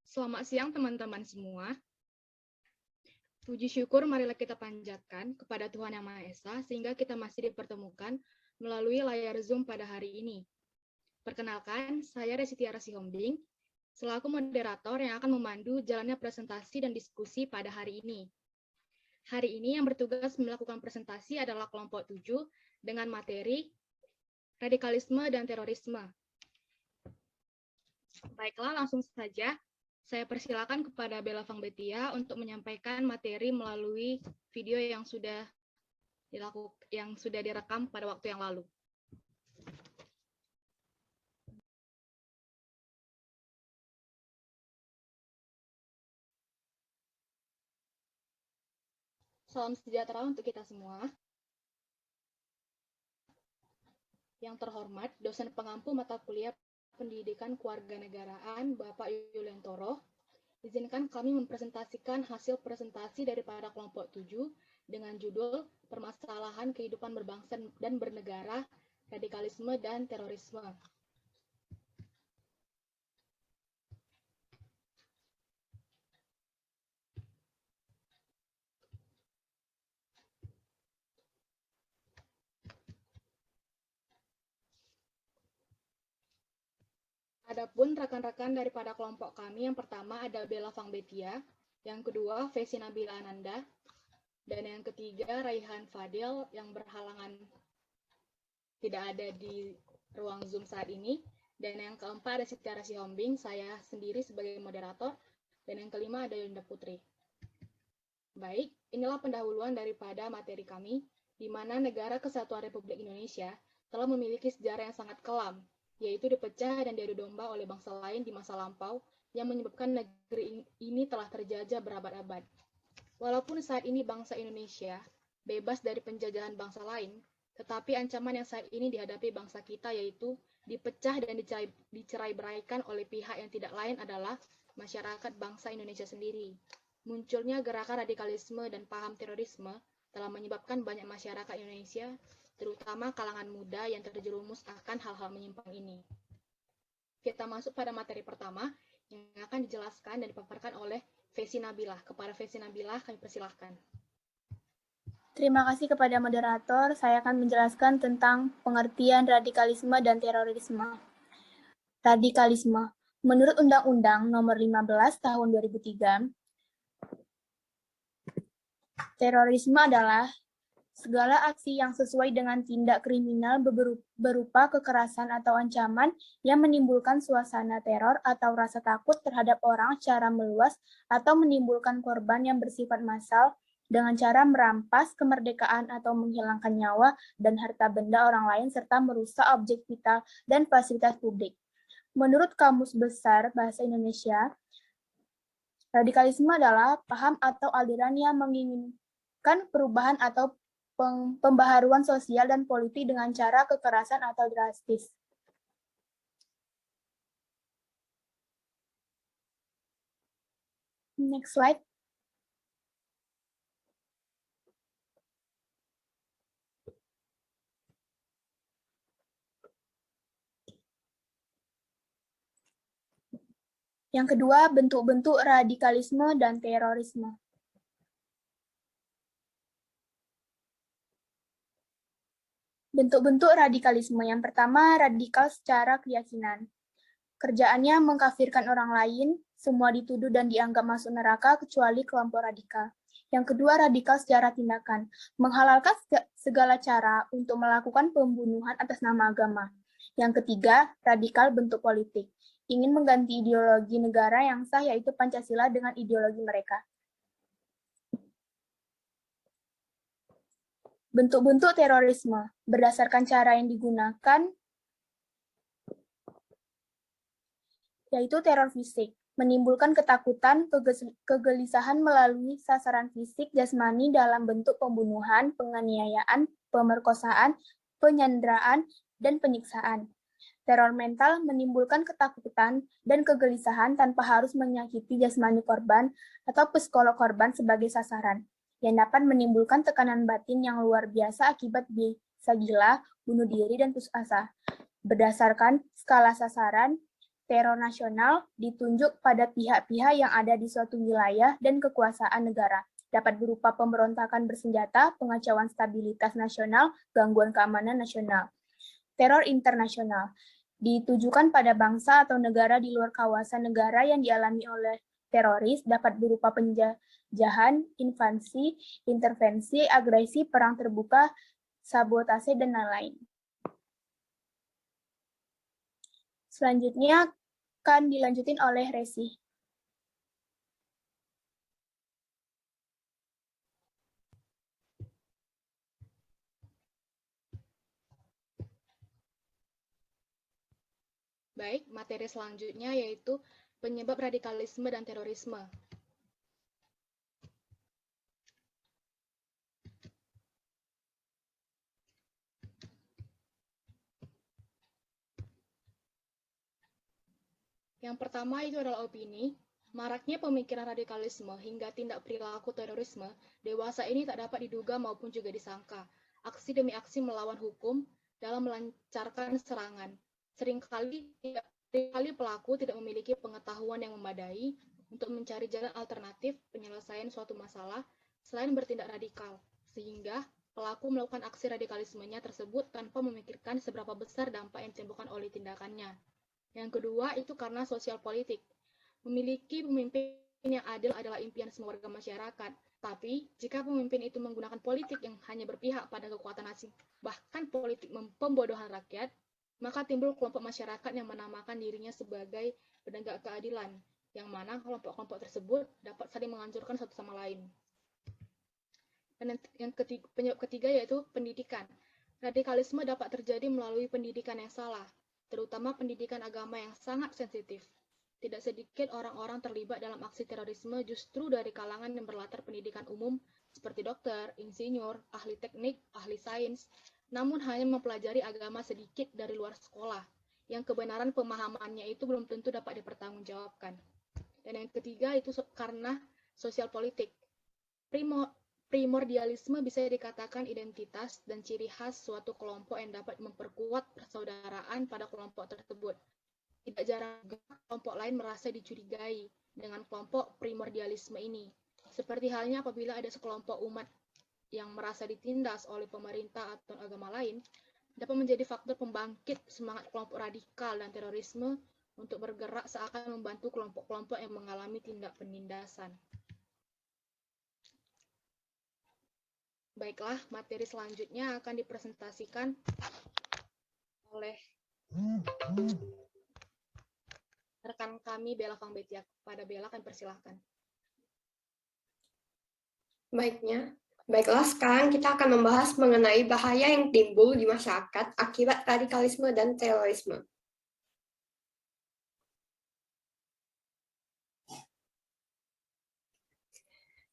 Selamat siang teman-teman semua. Puji syukur marilah kita panjatkan kepada Tuhan Yang Maha Esa sehingga kita masih dipertemukan melalui layar Zoom pada hari ini. Perkenalkan, saya Resi Tiara Sihombing, selaku moderator yang akan memandu jalannya presentasi dan diskusi pada hari ini. Hari ini yang bertugas melakukan presentasi adalah kelompok 7 dengan materi radikalisme dan terorisme. Baiklah, langsung saja. Saya persilakan kepada Bella Fangbetia untuk menyampaikan materi melalui video yang sudah direkam pada waktu yang lalu. Salam sejahtera untuk kita semua. Yang terhormat, dosen pengampu mata kuliah Pendidikan Kewarganegaraan Bapak Yuliantoro, izinkan kami mempresentasikan hasil presentasi daripada kelompok 7 dengan judul Permasalahan Kehidupan Berbangsa dan Bernegara, Radikalisme dan Terorisme. Adapun rekan-rekan daripada kelompok kami, yang pertama ada Bella Fangbetia, yang kedua Vesy Nabila Ananda, dan yang ketiga Raihan Fadil yang berhalangan tidak ada di ruang Zoom saat ini, dan yang keempat ada Tiara Sihombing, saya sendiri sebagai moderator, dan yang kelima ada Yunda Putri. Baik, inilah pendahuluan daripada materi kami, di mana Negara Kesatuan Republik Indonesia telah memiliki sejarah yang sangat kelam, yaitu dipecah dan diadu domba oleh bangsa lain di masa lampau yang menyebabkan negeri ini telah terjajah berabad-abad. Walaupun saat ini bangsa Indonesia bebas dari penjajahan bangsa lain, tetapi ancaman yang saat ini dihadapi bangsa kita yaitu dipecah dan dicerai-beraikan oleh pihak yang tidak lain adalah masyarakat bangsa Indonesia sendiri. Munculnya gerakan radikalisme dan paham terorisme telah menyebabkan banyak masyarakat Indonesia, terutama kalangan muda yang terjerumus akan hal-hal menyimpang ini. Kita masuk pada materi pertama yang akan dijelaskan dan dipaparkan oleh Vesy Nabila. Kepada Vesy Nabila, kami persilahkan. Terima kasih kepada moderator. Saya akan menjelaskan tentang pengertian radikalisme dan terorisme. Radikalisme. Menurut Undang-Undang Nomor 15 Tahun 2003, terorisme adalah segala aksi yang sesuai dengan tindak kriminal berupa kekerasan atau ancaman yang menimbulkan suasana teror atau rasa takut terhadap orang secara meluas atau menimbulkan korban yang bersifat massal dengan cara merampas kemerdekaan atau menghilangkan nyawa dan harta benda orang lain serta merusak objek vital dan fasilitas publik. Menurut Kamus Besar Bahasa Indonesia, radikalisme adalah paham atau aliran yang menginginkan perubahan atau pembaharuan sosial dan politik dengan cara kekerasan atau drastis. Next slide. Yang kedua, bentuk-bentuk radikalisme dan terorisme. Bentuk-bentuk radikalisme yang pertama, radikal secara keyakinan. Kerjaannya mengkafirkan orang lain, semua dituduh dan dianggap masuk neraka kecuali kelompok radikal. Yang kedua, radikal secara tindakan. Menghalalkan segala cara untuk melakukan pembunuhan atas nama agama. Yang ketiga, radikal bentuk politik. Ingin mengganti ideologi negara yang sah yaitu Pancasila dengan ideologi mereka. Bentuk-bentuk terorisme berdasarkan cara yang digunakan yaitu teror fisik, menimbulkan ketakutan, kegelisahan melalui sasaran fisik jasmani dalam bentuk pembunuhan, penganiayaan, pemerkosaan, penyanderaan, dan penyiksaan. Teror mental menimbulkan ketakutan dan kegelisahan tanpa harus menyakiti jasmani korban atau psikolog korban sebagai sasaran, yang dapat menimbulkan tekanan batin yang luar biasa akibat bisa gila, bunuh diri, dan putus asa. Berdasarkan skala sasaran, teror nasional ditunjuk pada pihak-pihak yang ada di suatu wilayah dan kekuasaan negara. Dapat berupa pemberontakan bersenjata, pengacauan stabilitas nasional, gangguan keamanan nasional. Teror internasional ditujukan pada bangsa atau negara di luar kawasan negara yang dialami oleh teroris, dapat berupa penjajahan, invasi, intervensi, agresi, perang terbuka, sabotase, dan lain-lain. Selanjutnya akan dilanjutin oleh Resi. Baik, materi selanjutnya yaitu penyebab radikalisme dan terorisme. Yang pertama itu adalah opini. Maraknya pemikiran radikalisme hingga tindak perilaku terorisme, dewasa ini tak dapat diduga maupun juga disangka. Aksi demi aksi melawan hukum dalam melancarkan serangan. Seringkali pelaku tidak memiliki pengetahuan yang memadai untuk mencari jalan alternatif penyelesaian suatu masalah selain bertindak radikal, sehingga pelaku melakukan aksi radikalismenya tersebut tanpa memikirkan seberapa besar dampak yang ditimbulkan oleh tindakannya. Yang kedua itu karena sosial politik. Memiliki pemimpin yang adil adalah impian semua warga masyarakat. Tapi, jika pemimpin itu menggunakan politik yang hanya berpihak pada kekuatan asing, bahkan politik pembodohan rakyat, maka timbul kelompok masyarakat yang menamakan dirinya sebagai penegak keadilan, yang mana kelompok-kelompok tersebut dapat saling menghancurkan satu sama lain. Dan yang penyebab ketiga yaitu pendidikan. Radikalisme dapat terjadi melalui pendidikan yang salah, terutama pendidikan agama yang sangat sensitif. Tidak sedikit orang-orang terlibat dalam aksi terorisme justru dari kalangan yang berlatar pendidikan umum seperti dokter, insinyur, ahli teknik, ahli sains, namun hanya mempelajari agama sedikit dari luar sekolah, yang kebenaran pemahamannya itu belum tentu dapat dipertanggungjawabkan. Dan yang ketiga itu karena sosial politik. Primordialisme bisa dikatakan identitas dan ciri khas suatu kelompok yang dapat memperkuat persaudaraan pada kelompok tersebut. Tidak jarang kelompok lain merasa dicurigai dengan kelompok primordialisme ini. Seperti halnya apabila ada sekelompok umat yang merasa ditindas oleh pemerintah atau agama lain, dapat menjadi faktor pembangkit semangat kelompok radikal dan terorisme untuk bergerak seakan membantu kelompok-kelompok yang mengalami tindak penindasan. Baiklah, materi selanjutnya akan dipresentasikan oleh rekan kami Bella Fangbetia. Pada Bella akan persilahkan. Baiklah, sekarang kita akan membahas mengenai bahaya yang timbul di masyarakat akibat radikalisme dan terorisme.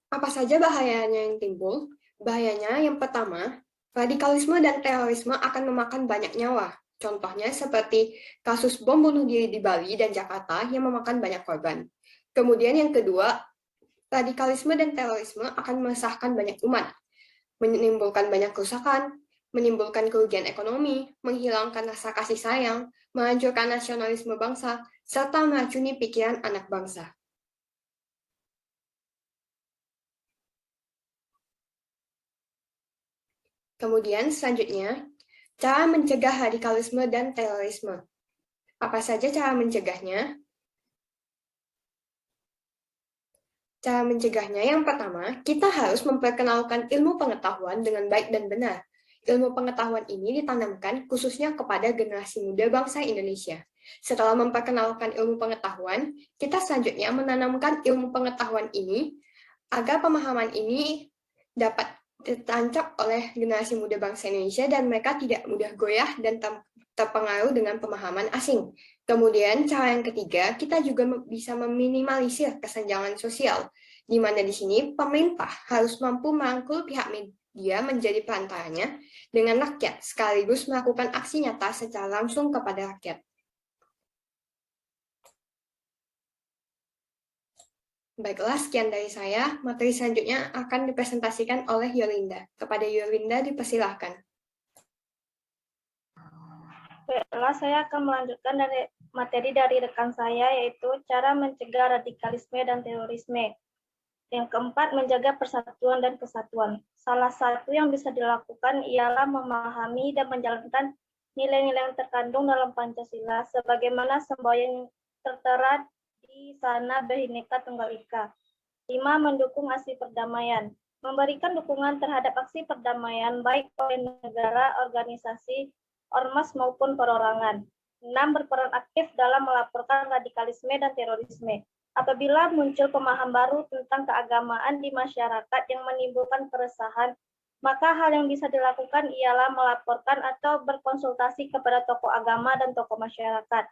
Apa saja bahayanya yang timbul? Bahayanya yang pertama, radikalisme dan terorisme akan memakan banyak nyawa. Contohnya seperti kasus bom bunuh diri di Bali dan Jakarta yang memakan banyak korban. Kemudian yang kedua, radikalisme dan terorisme akan meresahkan banyak umat, menimbulkan banyak kerusakan, menimbulkan kerugian ekonomi, menghilangkan rasa kasih sayang, menghancurkan nasionalisme bangsa, serta meracuni pikiran anak bangsa. Kemudian selanjutnya, cara mencegah radikalisme dan terorisme. Apa saja cara mencegahnya? Cara mencegahnya yang pertama, kita harus memperkenalkan ilmu pengetahuan dengan baik dan benar. Ilmu pengetahuan ini ditanamkan khususnya kepada generasi muda bangsa Indonesia. Setelah memperkenalkan ilmu pengetahuan, kita selanjutnya menanamkan ilmu pengetahuan ini agar pemahaman ini dapat ditancap oleh generasi muda bangsa Indonesia dan mereka tidak mudah goyah dan terpengaruh dengan pemahaman asing. Kemudian cara yang ketiga, kita juga bisa meminimalisir kesenjangan sosial, di mana di sini pemerintah harus mampu merangkul pihak media menjadi perantaranya dengan rakyat, sekaligus melakukan aksi nyata secara langsung kepada rakyat. Baiklah, sekian dari saya. Materi selanjutnya akan dipresentasikan oleh Yolinda. Kepada Yolinda, dipersilahkan. Baiklah, saya akan melanjutkan dari materi dari rekan saya, yaitu cara mencegah radikalisme dan terorisme. Yang keempat, menjaga persatuan dan kesatuan. Salah satu yang bisa dilakukan ialah memahami dan menjalankan nilai-nilai yang terkandung dalam Pancasila, sebagaimana semboyan tertera di sana Bhinneka Tunggal Ika. 5. Mendukung aksi perdamaian. Memberikan dukungan terhadap aksi perdamaian baik oleh negara, organisasi, ormas maupun perorangan. 6. Berperan aktif dalam melaporkan radikalisme dan terorisme. Apabila muncul pemahaman baru tentang keagamaan di masyarakat yang menimbulkan keresahan, maka hal yang bisa dilakukan ialah melaporkan atau berkonsultasi kepada tokoh agama dan tokoh masyarakat.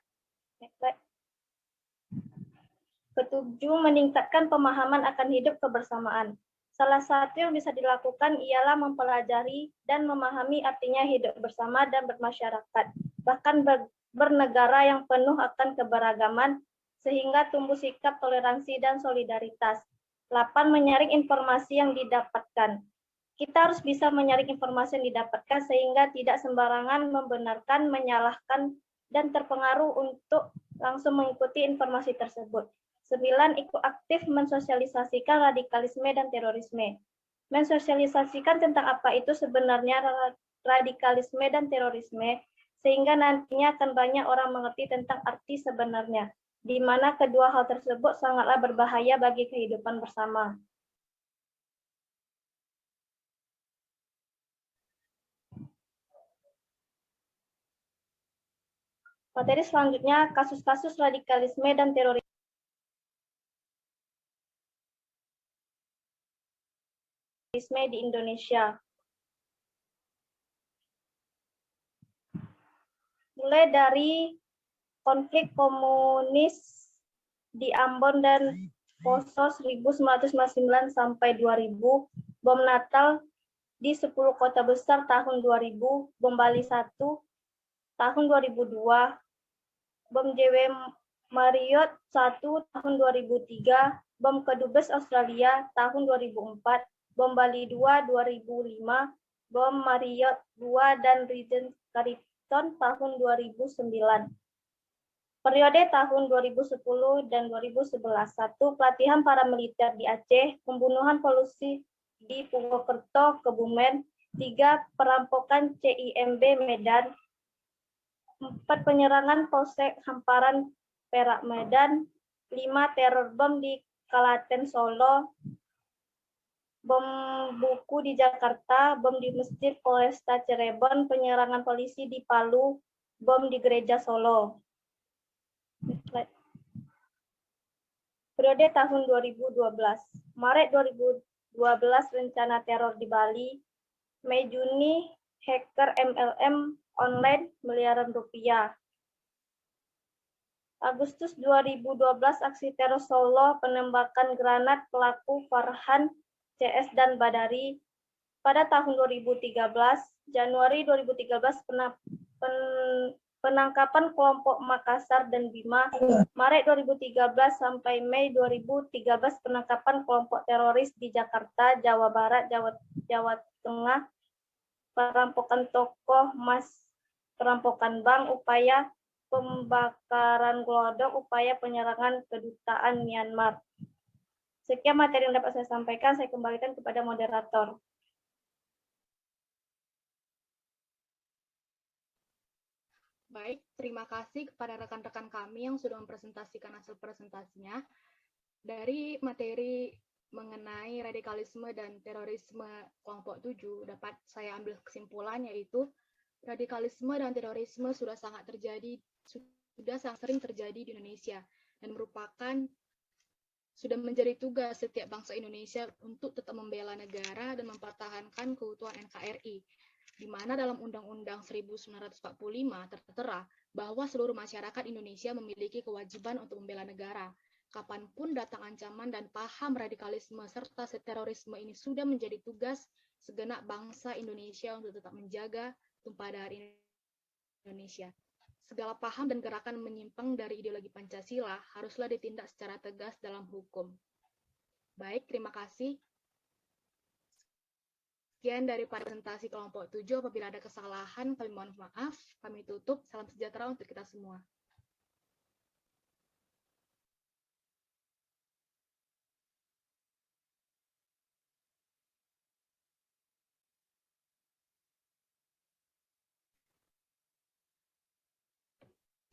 Ketujuh, meningkatkan pemahaman akan hidup kebersamaan. Salah satu yang bisa dilakukan ialah mempelajari dan memahami artinya hidup bersama dan bermasyarakat, bahkan bernegara yang penuh akan keberagaman, sehingga tumbuh sikap toleransi dan solidaritas. 8. Menyaring informasi yang didapatkan. Kita harus bisa menyaring informasi yang didapatkan sehingga tidak sembarangan membenarkan, menyalahkan, dan terpengaruh untuk langsung mengikuti informasi tersebut. 9. Ikut aktif mensosialisasikan radikalisme dan terorisme. Mensosialisasikan tentang apa itu sebenarnya radikalisme dan terorisme, sehingga nantinya akan banyak orang mengerti tentang arti sebenarnya, di mana kedua hal tersebut sangatlah berbahaya bagi kehidupan bersama. Materi selanjutnya, kasus-kasus radikalisme dan terorisme di Indonesia. Mulai dari konflik komunis di Ambon dan Poso 1999 sampai 2000, bom Natal di 10 kota besar tahun 2000, bom Bali 1 tahun 2002, bom JW Marriott 1 tahun 2003, bom Kedubes Australia tahun 2004, bom Bali 2 2005, bom Marriott 2 dan Regent Carlton tahun 2009. Periode tahun 2010 dan 2011, 1. Pelatihan para militer di Aceh, pembunuhan polusi di Purwokerto, Kebumen. 3. Perampokan CIMB Medan. 4. Penyerangan Polsek Hamparan Perak Medan. 5. Teror bom di Klaten Solo. Bom buku di Jakarta, bom di Masjid Polresta Cirebon, penyerangan polisi di Palu, bom di Gereja Solo. Periode tahun 2012. Maret 2012 rencana teror di Bali. Mei Juni hacker MLM online miliaran rupiah. Agustus 2012 aksi teror Solo, penembakan granat pelaku Farhan, CS dan Badari. Pada tahun 2013, Januari 2013 penangkapan kelompok Makassar dan Bima. Maret 2013 sampai Mei 2013 penangkapan kelompok teroris di Jakarta, Jawa Barat, Jawa Tengah, perampokan toko emas, perampokan bank, upaya pembakaran glodok, upaya penyerangan kedutaan Myanmar. Sekian materi yang dapat saya sampaikan, saya kembalikan kepada moderator. Baik, terima kasih kepada rekan-rekan kami yang sudah mempresentasikan hasil presentasinya. Dari materi mengenai radikalisme dan terorisme kelompok 7, dapat saya ambil kesimpulan yaitu radikalisme dan terorisme sudah sangat sering terjadi di Indonesia dan merupakan sudah menjadi tugas setiap bangsa Indonesia untuk tetap membela negara dan mempertahankan keutuhan NKRI, di mana dalam Undang-Undang 1945 tertera bahwa seluruh masyarakat Indonesia memiliki kewajiban untuk membela negara. Kapanpun datang ancaman dan paham radikalisme serta terorisme ini sudah menjadi tugas segenap bangsa Indonesia untuk tetap menjaga tumpah darah Indonesia. Segala paham dan gerakan menyimpang dari ideologi Pancasila haruslah ditindak secara tegas dalam hukum. Baik, terima kasih. Sekian dari presentasi kelompok 7. Apabila ada kesalahan, kami mohon maaf. Kami tutup. Salam sejahtera untuk kita semua.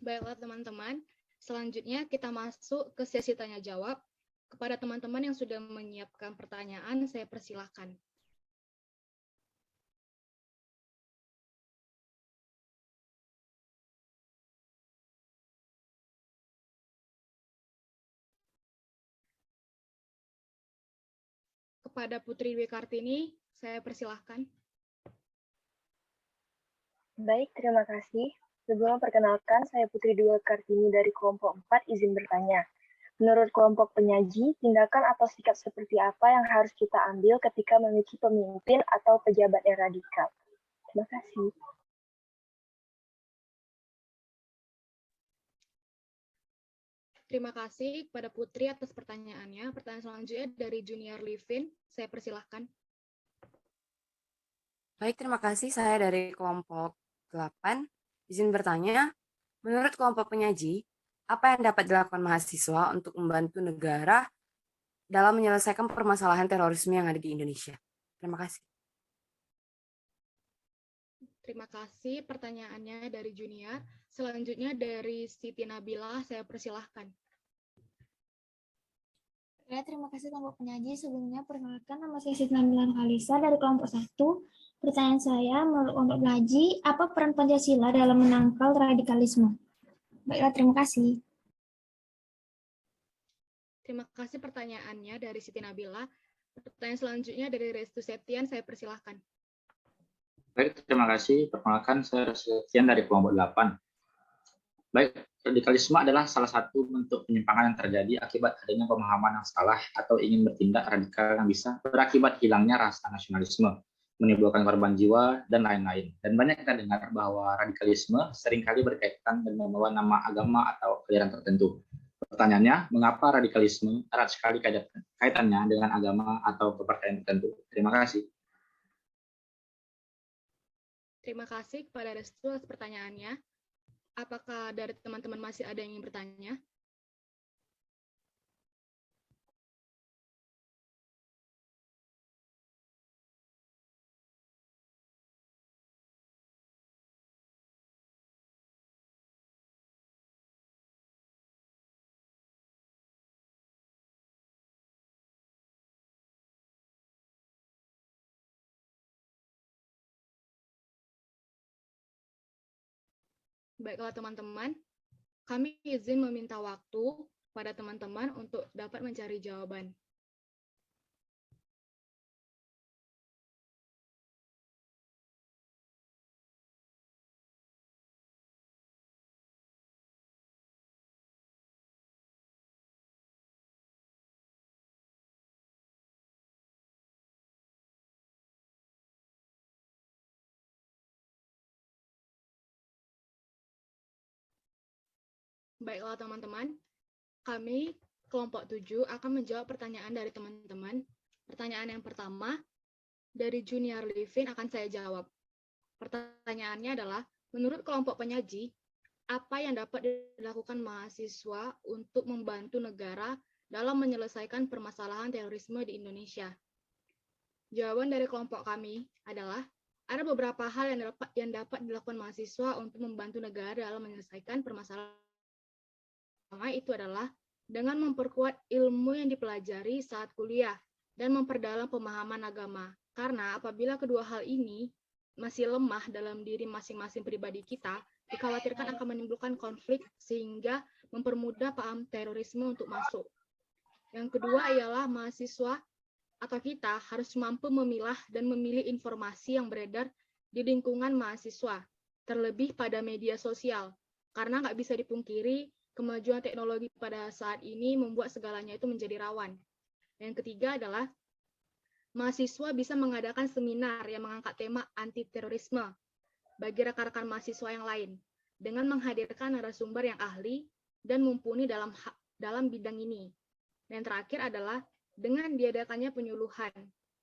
Baiklah teman-teman, selanjutnya kita masuk ke sesi tanya jawab. Kepada teman-teman yang sudah menyiapkan pertanyaan, saya persilahkan. Kepada Putri Dwi Kartini, saya persilahkan. Baik, terima kasih. Sebelum memperkenalkan, saya Putri Dwi Kartini dari kelompok 4 izin bertanya. Menurut kelompok penyaji, tindakan atau sikap seperti apa yang harus kita ambil ketika memiliki pemimpin atau pejabat yang radikal? Terima kasih. Terima kasih kepada Putri atas pertanyaannya. Pertanyaan selanjutnya dari Junior Livin, saya persilahkan. Baik, terima kasih. Saya dari kelompok 8. Izin bertanya, menurut kelompok penyaji, apa yang dapat dilakukan mahasiswa untuk membantu negara dalam menyelesaikan permasalahan terorisme yang ada di Indonesia? Terima kasih. Terima kasih pertanyaannya dari Junior. Selanjutnya dari Siti Nabila, saya persilahkan. Ya, terima kasih kelompok penyaji. Sebelumnya perkenalkan, nama saya Siti Nabila Khalisa dari kelompok 1. Pertanyaan saya, menurut kelompok penyaji, apa peran Pancasila dalam menangkal radikalisme? Baiklah, terima kasih. Terima kasih pertanyaannya dari Siti Nabila. Pertanyaan selanjutnya dari Restu Septian, saya persilahkan. Baik, terima kasih. Perkenalkan, saya Septian dari kelompok 8. Baik, radikalisme adalah salah satu bentuk penyimpangan yang terjadi akibat adanya pemahaman yang salah atau ingin bertindak radikal yang bisa berakibat hilangnya rasa nasionalisme, menimbulkan korban jiwa, dan lain-lain. Dan banyak kita dengar bahwa radikalisme seringkali berkaitan dengan membawa nama agama atau aliran tertentu. Pertanyaannya, mengapa radikalisme erat sekali kaitannya dengan agama atau kepercayaan tertentu? Terima kasih. Terima kasih kepada Restu atas pertanyaannya. Apakah dari teman-teman masih ada yang ingin bertanya? Baiklah teman-teman, kami izin meminta waktu pada teman-teman untuk dapat mencari jawaban. Baiklah teman-teman, kami kelompok 7 akan menjawab pertanyaan dari teman-teman. Pertanyaan yang pertama, dari Junior Livin akan saya jawab. Pertanyaannya adalah, menurut kelompok penyaji, apa yang dapat dilakukan mahasiswa untuk membantu negara dalam menyelesaikan permasalahan terorisme di Indonesia? Jawaban dari kelompok kami adalah, ada beberapa hal yang dapat dilakukan mahasiswa untuk membantu negara dalam menyelesaikan permasalahan. Pertama itu adalah dengan memperkuat ilmu yang dipelajari saat kuliah dan memperdalam pemahaman agama. Karena apabila kedua hal ini masih lemah dalam diri masing-masing pribadi kita, dikhawatirkan akan menimbulkan konflik sehingga mempermudah paham terorisme untuk masuk. Yang kedua ialah mahasiswa atau kita harus mampu memilah dan memilih informasi yang beredar di lingkungan mahasiswa, terlebih pada media sosial. Karena nggak bisa dipungkiri, kemajuan teknologi pada saat ini membuat segalanya itu menjadi rawan. Yang ketiga adalah mahasiswa bisa mengadakan seminar yang mengangkat tema anti-terorisme bagi rekan-rekan mahasiswa yang lain dengan menghadirkan narasumber yang ahli dan mumpuni dalam bidang ini. Dan yang terakhir adalah dengan diadakannya penyuluhan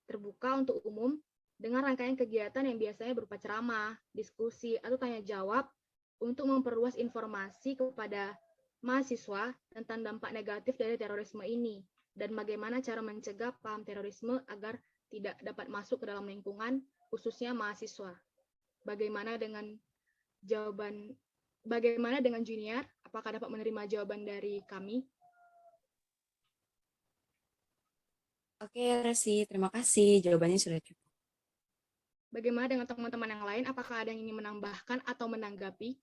terbuka untuk umum dengan rangkaian kegiatan yang biasanya berupa ceramah, diskusi, atau tanya jawab untuk memperluas informasi kepada mahasiswa tentang dampak negatif dari terorisme ini dan bagaimana cara mencegah paham terorisme agar tidak dapat masuk ke dalam lingkungan, khususnya mahasiswa. Bagaimana dengan jawaban Bagaimana dengan junior? Apakah dapat menerima jawaban dari kami? Oke, Resi, terima kasih. Jawabannya sudah cukup. Bagaimana dengan teman-teman yang lain? Apakah ada yang ingin menambahkan atau menanggapi?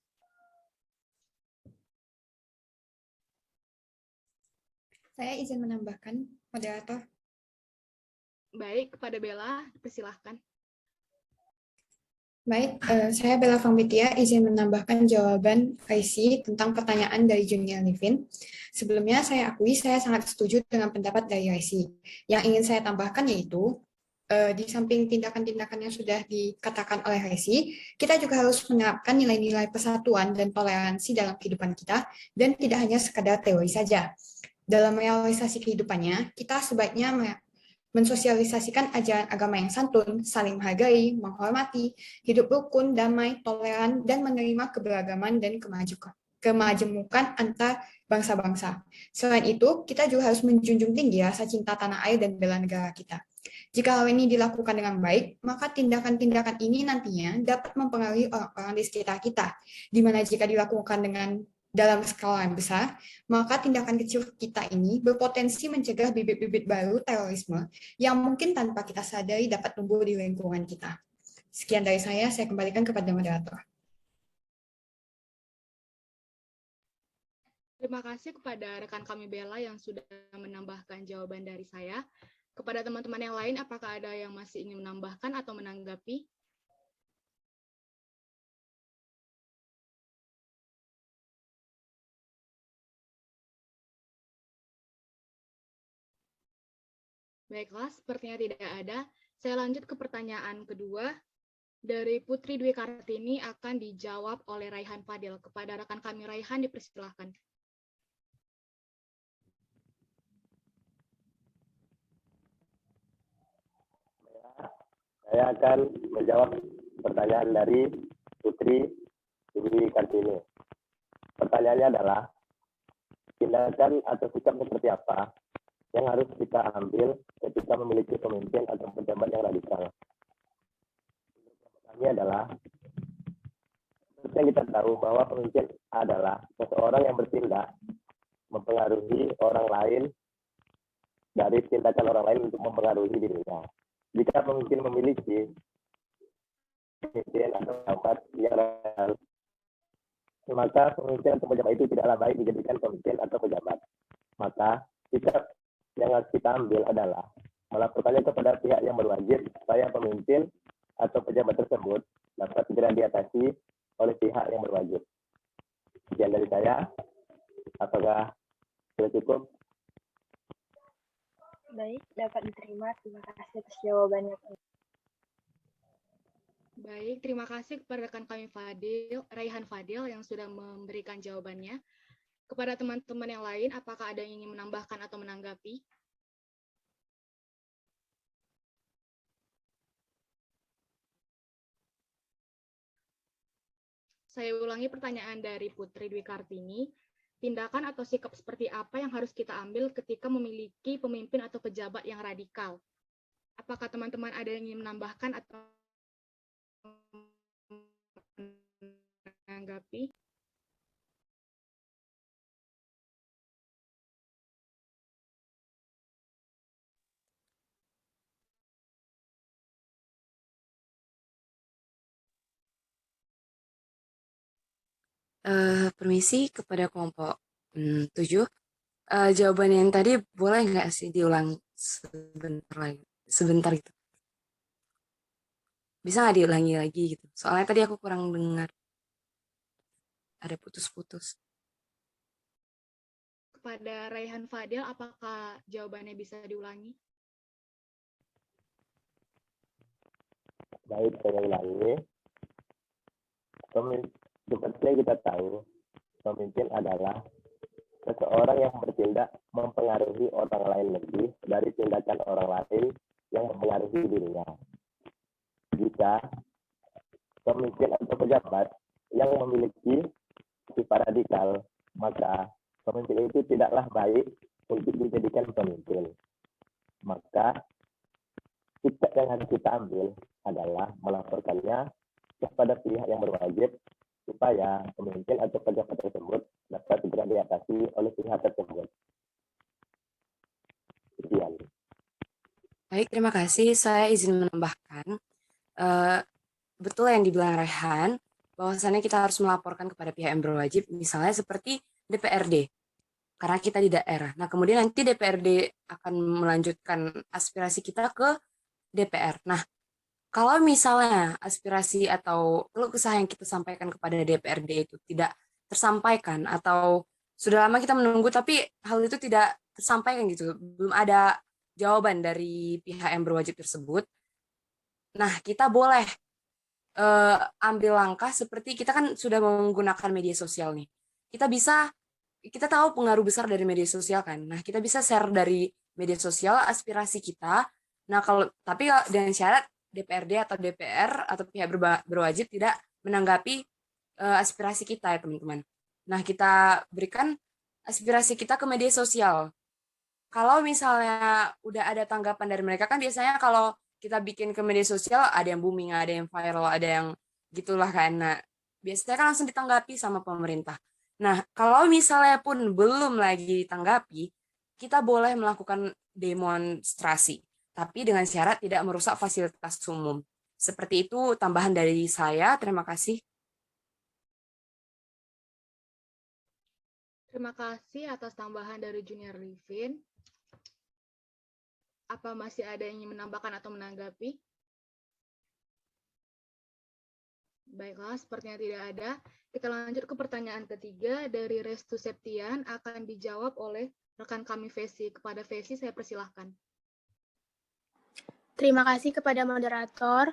Saya izin menambahkan, moderator. Baik, kepada Bella, persilahkan. Baik, saya Bella Fangbitia izin menambahkan jawaban IC tentang pertanyaan dari Junior Livin. Sebelumnya saya akui saya sangat setuju dengan pendapat dari IC. Yang ingin saya tambahkan yaitu, di samping tindakan-tindakan yang sudah dikatakan oleh IC, kita juga harus menerapkan nilai-nilai persatuan dan toleransi dalam kehidupan kita, dan tidak hanya sekadar teori saja. Dalam realisasi kehidupannya, kita sebaiknya mensosialisasikan ajaran agama yang santun, saling menghargai, menghormati, hidup rukun, damai, toleran, dan menerima keberagaman dan kemajemukan antar bangsa-bangsa. Selain itu, kita juga harus menjunjung tinggi rasa cinta tanah air dan bela negara kita. Jika hal ini dilakukan dengan baik, maka tindakan-tindakan ini nantinya dapat mempengaruhi orang-orang di sekitar kita, di mana jika dilakukan dalam skala yang besar, maka tindakan kecil kita ini berpotensi mencegah bibit-bibit baru terorisme yang mungkin tanpa kita sadari dapat tumbuh di lingkungan kita. Sekian dari saya kembalikan kepada moderator. Terima kasih kepada rekan kami Bella yang sudah menambahkan jawaban dari saya. Kepada teman-teman yang lain, apakah ada yang masih ingin menambahkan atau menanggapi? Baiklah, sepertinya tidak ada. Saya lanjut ke pertanyaan kedua. Dari Putri Dwi Kartini akan dijawab oleh Raihan Fadil. Kepada rekan kami Raihan, dipersilahkan. Saya akan menjawab pertanyaan dari Putri Dwi Kartini. Pertanyaannya adalah, tindakan atau sikap seperti apa yang harus kita ambil ketika memiliki pemimpin atau pejabat yang radikal? Ini adalah, kita tahu bahwa pemimpin adalah seseorang yang bertindak mempengaruhi orang lain dari tindakan orang lain untuk mempengaruhi dirinya. Jika pemimpin memiliki pemimpin atau pejabat yang radikal, maka pemimpin atau pejabat itu tidaklah baik dijadikan pemimpin atau pejabat. Maka sikap yang harus kita ambil adalah melaporkannya kepada pihak yang berwajib supaya pemimpin atau pejabat tersebut dapat segera diatasi oleh pihak yang berwajib. Sekian dari saya. Apakah sudah cukup? Baik, dapat diterima. Terima kasih atas jawabannya. Baik, terima kasih kepada rekan kami Raihan Fadil yang sudah memberikan jawabannya. Kepada teman-teman yang lain, apakah ada yang ingin menambahkan atau menanggapi? Saya ulangi pertanyaan dari Putri Dwi Kartini. Tindakan atau sikap seperti apa yang harus kita ambil ketika memiliki pemimpin atau pejabat yang radikal? Apakah teman-teman ada yang ingin menambahkan atau menanggapi? Permisi kepada kelompok 7. Jawaban yang tadi boleh nggak sih diulang sebentar gitu? Bisa nggak diulangi lagi gitu? Soalnya tadi aku kurang dengar. Ada putus-putus. Kepada Raihan Fadil, apakah jawabannya bisa diulangi? Baik, saya ulangi. Seperti yang kita tahu, pemimpin adalah seseorang yang bertindak mempengaruhi orang lain lebih dari tindakan orang lain yang mempengaruhi dirinya. Jika pemimpin atau pejabat yang memiliki sifat radikal, maka pemimpin itu tidaklah baik untuk dijadikan pemimpin. Maka sikap yang harus kita ambil adalah melaporkannya kepada pihak yang berwajib supaya pemimpin atau pejabat tersebut dapat segera diatasi oleh pihak tersebut. Sekian. Baik, terima kasih. Saya izin menambahkan, betul yang dibilang Rehan, bahwasannya kita harus melaporkan kepada pihak yang berwajib, misalnya seperti DPRD, karena kita di daerah. Nah, kemudian nanti DPRD akan melanjutkan aspirasi kita ke DPR. Nah, kalau misalnya aspirasi atau keluh kesah yang kita sampaikan kepada DPRD itu tidak tersampaikan, atau sudah lama kita menunggu tapi hal itu tidak tersampaikan gitu, belum ada jawaban dari pihak yang berwajib tersebut, nah kita boleh ambil langkah seperti kita kan sudah menggunakan media sosial nih. Kita tahu pengaruh besar dari media sosial kan. Nah, kita bisa share dari media sosial aspirasi kita. Nah, tapi dengan syarat DPRD atau DPR atau pihak berwajib tidak menanggapi aspirasi kita ya, teman-teman. Nah, kita berikan aspirasi kita ke media sosial. Kalau misalnya udah ada tanggapan dari mereka, kan biasanya kalau kita bikin ke media sosial ada yang booming, ada yang viral, ada yang gitulah kan. Nah, biasanya kan langsung ditanggapi sama pemerintah. Nah, kalau misalnya pun belum lagi ditanggapi, kita boleh melakukan demonstrasi, tapi dengan syarat tidak merusak fasilitas umum. Seperti itu tambahan dari saya. Terima kasih. Terima kasih atas tambahan dari Junior Livin. Apa masih ada yang ingin menambahkan atau menanggapi? Baiklah, sepertinya tidak ada. Kita lanjut ke pertanyaan ketiga dari Restu Septian, akan dijawab oleh rekan kami Vesi. Kepada Vesi, saya persilahkan. Terima kasih kepada moderator.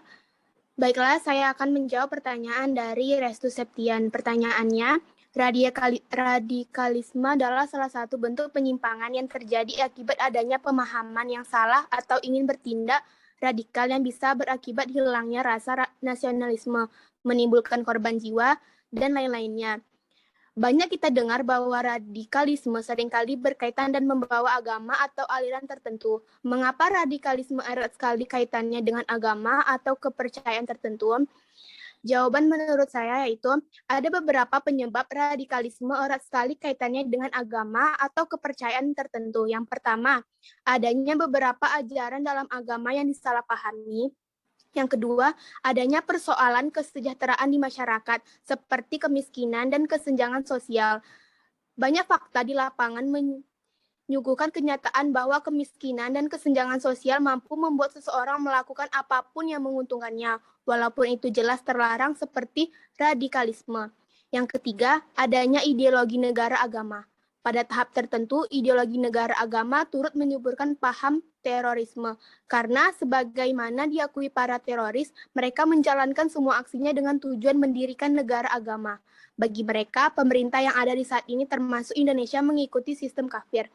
Baiklah, saya akan menjawab pertanyaan dari Restu Septian. Pertanyaannya, radikalisme adalah salah satu bentuk penyimpangan yang terjadi akibat adanya pemahaman yang salah atau ingin bertindak radikal yang bisa berakibat hilangnya rasa nasionalisme, menimbulkan korban jiwa, dan lain-lainnya. Banyak kita dengar bahwa radikalisme seringkali berkaitan dan membawa agama atau aliran tertentu. Mengapa radikalisme erat sekali kaitannya dengan agama atau kepercayaan tertentu? Jawaban menurut saya yaitu ada beberapa penyebab radikalisme erat sekali kaitannya dengan agama atau kepercayaan tertentu. Yang pertama, adanya beberapa ajaran dalam agama yang disalahpahami. Yang kedua, adanya persoalan kesejahteraan di masyarakat, seperti kemiskinan dan kesenjangan sosial. Banyak fakta di lapangan menyuguhkan kenyataan bahwa kemiskinan dan kesenjangan sosial mampu membuat seseorang melakukan apapun yang menguntungkannya, walaupun itu jelas terlarang seperti radikalisme. Yang ketiga, adanya ideologi negara agama. Pada tahap tertentu, ideologi negara agama turut menyuburkan paham terorisme, karena sebagaimana diakui para teroris, mereka menjalankan semua aksinya dengan tujuan mendirikan negara agama. Bagi mereka, pemerintah yang ada di saat ini termasuk Indonesia mengikuti sistem kafir.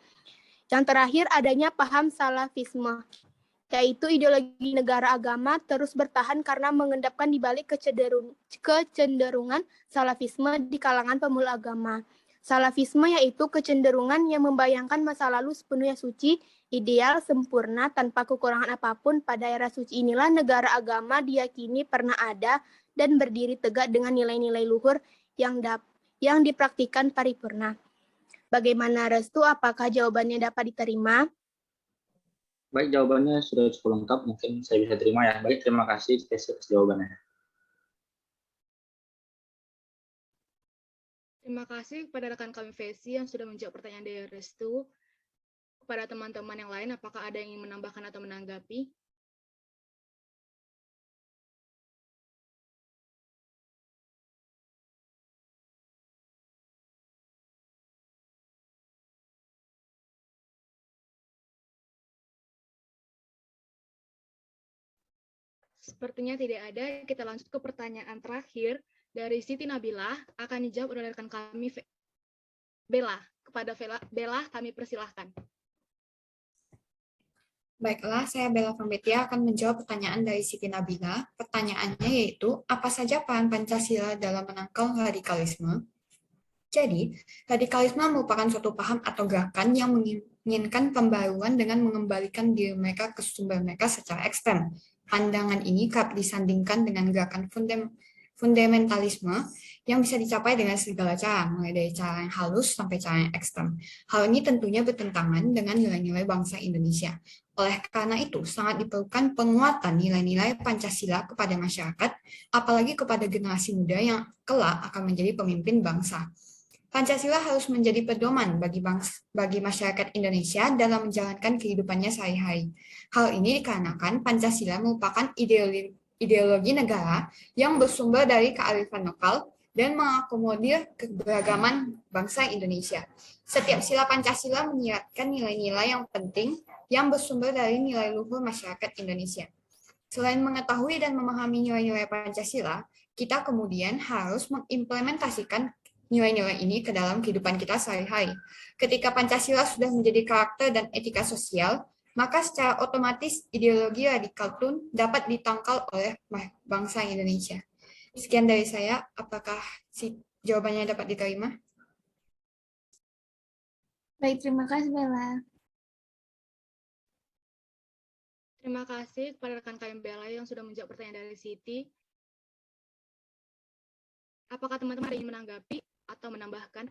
Yang terakhir, adanya paham salafisme, yaitu ideologi negara agama terus bertahan karena mengendapkan di balik kecenderungan salafisme di kalangan pemeluk agama. Salafisme yaitu kecenderungan yang membayangkan masa lalu sepenuhnya suci, ideal, sempurna, tanpa kekurangan apapun. Pada era suci inilah negara agama diyakini pernah ada dan berdiri tegak dengan nilai-nilai luhur yang dipraktikkan paripurna. Bagaimana Restu, apakah jawabannya dapat diterima? Baik, jawabannya sudah cukup lengkap, mungkin saya bisa terima ya. Baik, terima kasih atas jawabannya. Terima kasih kepada rekan kami Vesi yang sudah menjawab pertanyaan dari Restu. Kepada teman-teman yang lain, apakah ada yang ingin menambahkan atau menanggapi? Sepertinya tidak ada. Kita lanjut ke pertanyaan terakhir dari Siti Nabilah, akan dijawab oleh rekan kami Bella. Kepada Bella, kami persilahkan. Baiklah, saya Bella Fambetia akan menjawab pertanyaan dari Siti Nabila. Pertanyaannya yaitu, apa saja peran Pancasila dalam menangkal radikalisme? Jadi, radikalisme merupakan suatu paham atau gerakan yang menginginkan pembaruan dengan mengembalikan diri mereka ke sumber mereka secara ekstrem. Pandangan ini kerap disandingkan dengan gerakan fundamentalisme yang bisa dicapai dengan segala cara, mulai dari cara yang halus sampai cara yang ekstrem. Hal ini tentunya bertentangan dengan nilai-nilai bangsa Indonesia. Oleh karena itu, sangat diperlukan penguatan nilai-nilai Pancasila kepada masyarakat, apalagi kepada generasi muda yang kelak akan menjadi pemimpin bangsa. Pancasila harus menjadi pedoman bagi masyarakat Indonesia dalam menjalankan kehidupannya sehari-hari. Hal ini dikarenakan Pancasila merupakan ideologi negara yang bersumber dari kearifan lokal dan mengakomodir keberagaman bangsa Indonesia. Setiap sila Pancasila menyiratkan nilai-nilai yang penting yang bersumber dari nilai luhur masyarakat Indonesia. Selain mengetahui dan memahami nilai-nilai Pancasila, kita kemudian harus mengimplementasikan nilai-nilai ini ke dalam kehidupan kita sehari-hari. Ketika Pancasila sudah menjadi karakter dan etika sosial, maka secara otomatis ideologi radikal pun dapat ditangkal oleh bangsa Indonesia. Sekian dari saya, apakah jawabannya dapat diterima? Baik, terima kasih Bella. Terima kasih kepada rekan kami Bella yang sudah menjawab pertanyaan dari Siti. Apakah teman-teman ada yang menanggapi atau menambahkan?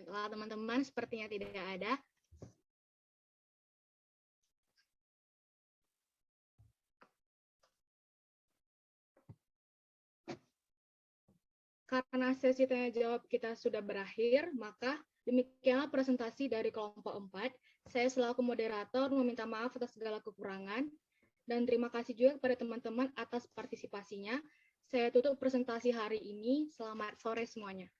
Baiklah teman-teman, sepertinya tidak ada. Karena sesi tanya jawab kita sudah berakhir, maka demikianlah presentasi dari kelompok 4. Saya selaku moderator meminta maaf atas segala kekurangan, dan terima kasih juga kepada teman-teman atas partisipasinya. Saya tutup presentasi hari ini. Selamat sore semuanya.